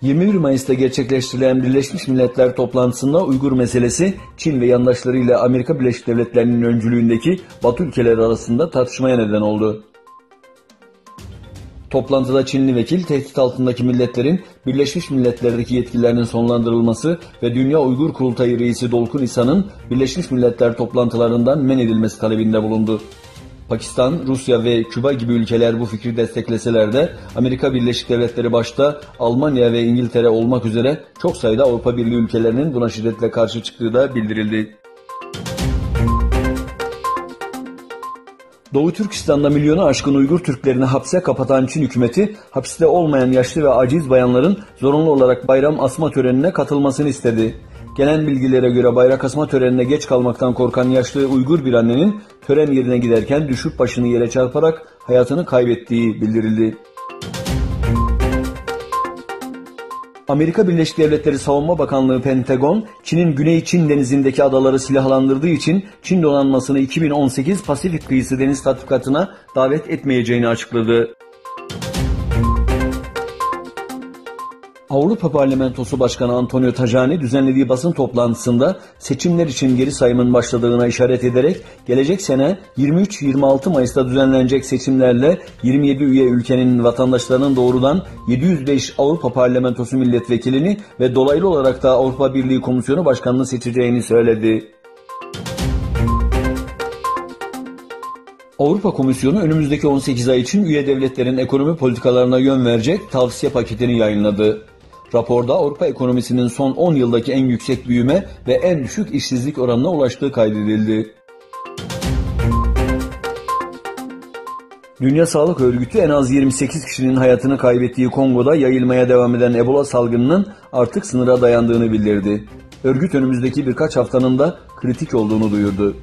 21 Mayıs'ta gerçekleştirilen Birleşmiş Milletler toplantısında Uygur meselesi Çin ve yandaşlarıyla Amerika Birleşik Devletleri'nin öncülüğündeki Batı ülkeleri arasında tartışmaya neden oldu. Toplantıda Çinli vekil, tehdit altındaki milletlerin Birleşmiş Milletler'deki yetkilerinin sonlandırılması ve Dünya Uygur Kurultayı Reisi Dolkun İsa'nın Birleşmiş Milletler toplantılarından men edilmesi talebinde bulundu. Pakistan, Rusya ve Küba gibi ülkeler bu fikri destekleseler de Amerika Birleşik Devletleri başta Almanya ve İngiltere olmak üzere çok sayıda Avrupa Birliği ülkelerinin buna şiddetle karşı çıktığı da bildirildi. Doğu Türkistan'da milyonu aşkın Uygur Türklerini hapse kapatan Çin hükümeti, hapiste olmayan yaşlı ve aciz bayanların zorunlu olarak bayram asma törenine katılmasını istedi. Gelen bilgilere göre bayrak asma törenine geç kalmaktan korkan yaşlı Uygur bir annenin tören yerine giderken düşüp başını yere çarparak hayatını kaybettiği bildirildi. Amerika Birleşik Devletleri Savunma Bakanlığı Pentagon, Çin'in Güney Çin denizindeki adaları silahlandırdığı için Çin donanmasını 2018 Pasifik kıyısı deniz tatbikatına davet etmeyeceğini açıkladı. Avrupa Parlamentosu Başkanı Antonio Tajani düzenlediği basın toplantısında seçimler için geri sayımın başladığına işaret ederek gelecek sene 23-26 Mayıs'ta düzenlenecek seçimlerle 27 üye ülkenin vatandaşlarının doğrudan 705 Avrupa Parlamentosu milletvekilini ve dolaylı olarak da Avrupa Birliği Komisyonu Başkanı'nı seçeceğini söyledi. Avrupa Komisyonu önümüzdeki 18 ay için üye devletlerin ekonomi politikalarına yön verecek tavsiye paketini yayınladı. Raporda Avrupa ekonomisinin son 10 yıldaki en yüksek büyüme ve en düşük işsizlik oranına ulaştığı kaydedildi. Dünya Sağlık Örgütü en az 28 kişinin hayatını kaybettiği Kongo'da yayılmaya devam eden Ebola salgınının artık sınıra dayandığını bildirdi. Örgüt önümüzdeki birkaç haftanın da kritik olduğunu duyurdu.